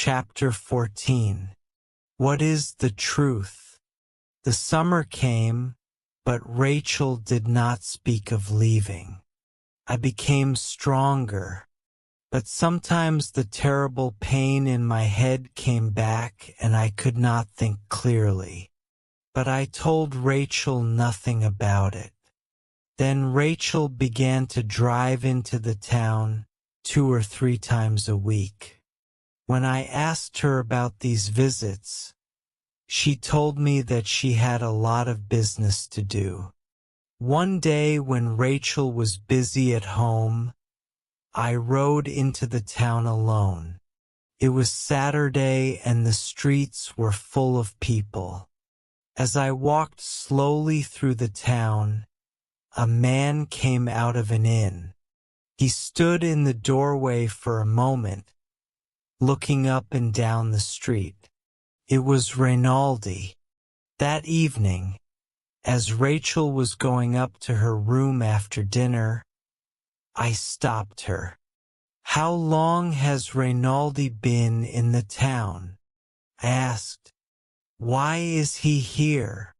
Chapter 14. What is the truth? The summer came, but Rachel did not speak of leaving. I became stronger, but sometimes the terrible pain in my head came back and I could not think clearly. But I told Rachel nothing about it. Then Rachel began to drive into the town 2 or 3 times a week. When I asked her about these visits, she told me that she had a lot of business to do. One day when Rachel was busy at home, I rode into the town alone. It was Saturday and the streets were full of people. As I walked slowly through the town, a man came out of an inn. He stood in the doorway for a moment, looking up and down the street. It was Raldi. That evening, as Rachel was going up to her room after dinner, I stopped her. "How long has Raldi been in the town?" I asked. "Why is he here?"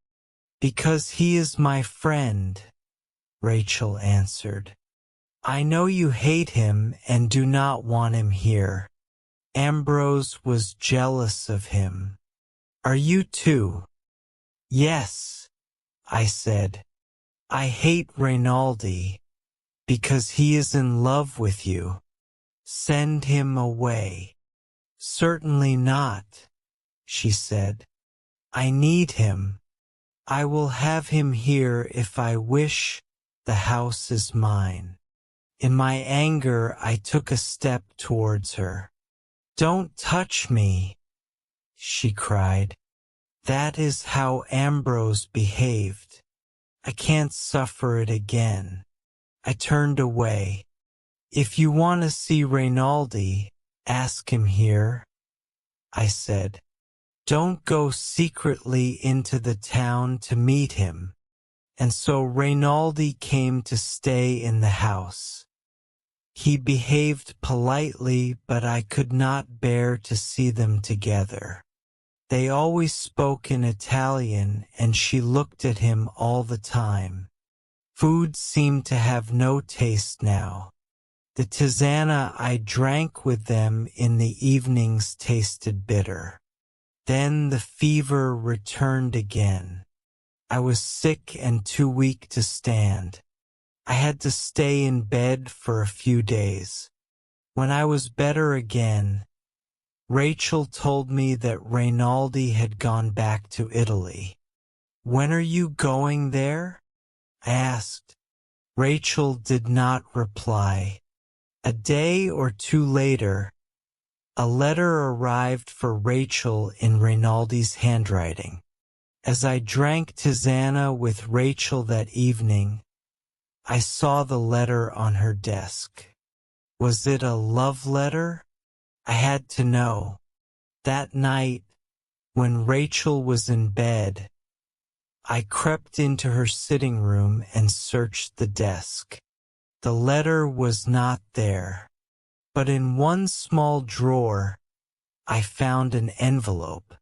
"Because he is my friend," Rachel answered. "I know you hate him and do not want him here. Ambrose was jealous of him. Are you too?" "Yes," I said. "I hate Raldi because he is in love with you. Send him away." "Certainly not," she said. "I need him. I will have him here if I wish. The house is mine." In my anger, I took a step towards her. "Don't touch me," she cried. "That is how Ambrose behaved. I can't suffer it again." I turned away. "If you want to see Raldi, ask him here," I said. "Don't go secretly into the town to meet him." And so Raldi came to stay in the house. He behaved politely, but I could not bear to see them together. They always spoke in Italian, and she looked at him all the time. Food seemed to have no taste now. The tisana I drank with them in the evenings tasted bitter. Then the fever returned again. I was sick and too weak to stand. I had to stay in bed for a few days. When I was better again, Rachel told me that Raldi had gone back to Italy. "When are you going there?" I asked. Rachel did not reply. A day or 2 later, a letter arrived for Rachel in Raldi's handwriting. As I drank tisana with Rachel that evening, I saw the letter on her desk. Was it a love letter? I had to know. That night, when Rachel was in bed, I crept into her sitting room and searched the desk. The letter was not there, but in one small drawer, I found an envelope.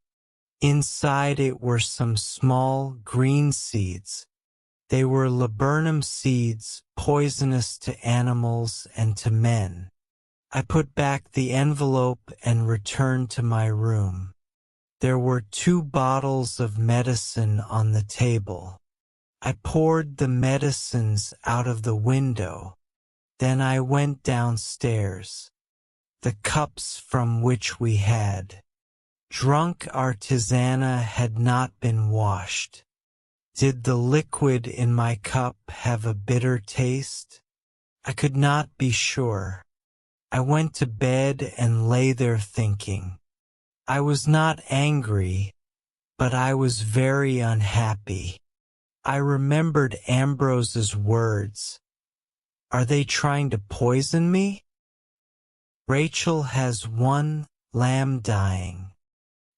Inside it were some small green seeds. They were laburnum seeds, poisonous to animals and to men. I put back the envelope and returned to my room. There were 2 bottles of medicine on the table. I poured the medicines out of the window. Then I went downstairs. The cups from which we had drunk our tisana had not been washed. Did the liquid in my cup have a bitter taste? I could not be sure. I went to bed and lay there thinking. I was not angry, but I was very unhappy. I remembered Ambrose's words. Are they trying to poison me? Rachel has 1 lamb dying.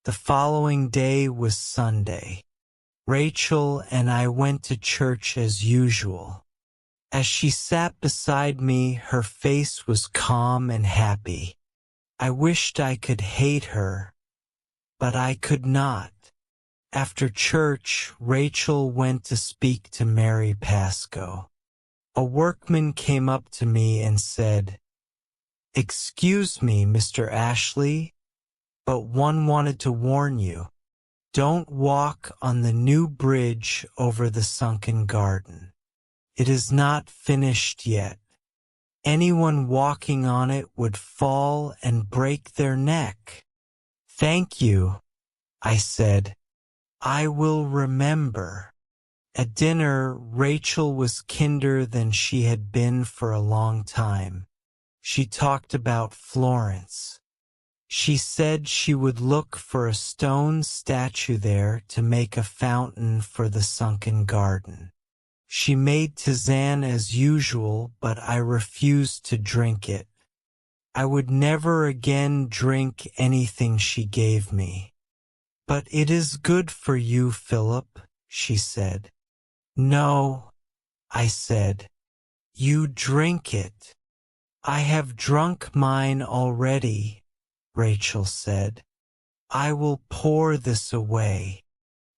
The following day was Sunday. Rachel and I went to church as usual. As she sat beside me, her face was calm and happy. I wished I could hate her, but I could not. After church, Rachel went to speak to Mary Pascoe. A workman came up to me and said, "Excuse me, Mr. Ashley, but one wanted to warn you. Don't walk on the new bridge over the sunken garden. It is not finished yet. Anyone walking on it would fall and break their neck." "Thank you," I said. "I will remember." At dinner, Rachel was kinder than she had been for a long time. She talked about Florence. She said she would look for a stone statue there to make a fountain for the sunken garden. She made tisane as usual, but I refused to drink it. I would never again drink anything she gave me. "But it is good for you, Philip," she said. "No," I said. "You drink it." "I have drunk mine already," Rachel said. "I will pour this away."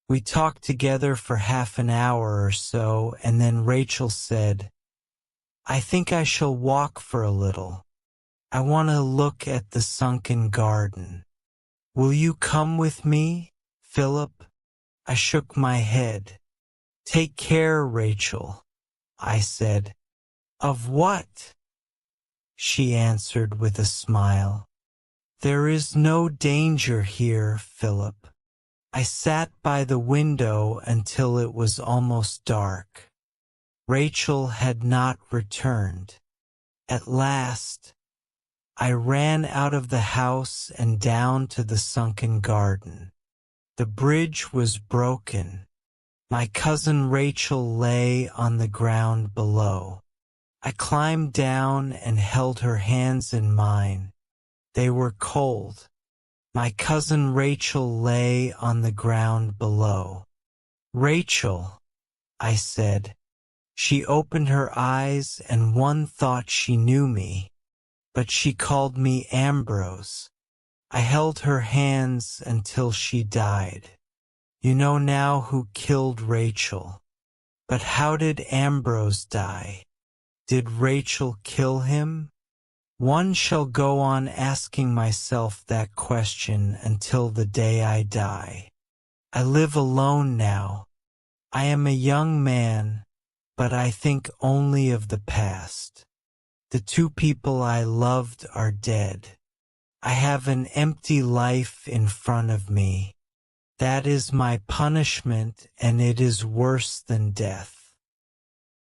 We talked together for half an hour or so, and then Rachel said, "I think I shall walk for a little. I want to look at the sunken garden. Will you come with me, Philip?" I shook my head. "Take care, Rachel," I said. "Of what?" she answered with a smile. "There is no danger here, Philip." I sat by the window until it was almost dark. Rachel had not returned. At last, I ran out of the house and down to the sunken garden. The bridge was broken. My cousin Rachel lay on the ground below. I climbed down and held her hands in mine. They were cold. My cousin Rachel lay on the ground below. "Rachel," I said. She opened her eyes and one thought she knew me, but she called me Ambrose. I held her hands until she died. You know now who killed Rachel. But how did Ambrose die? Did Rachel kill him? One shall go on asking myself that question until the day I die. I live alone now. I am a young man, but I think only of the past. The two people I loved are dead. I have an empty life in front of me. That is my punishment, and it is worse than death.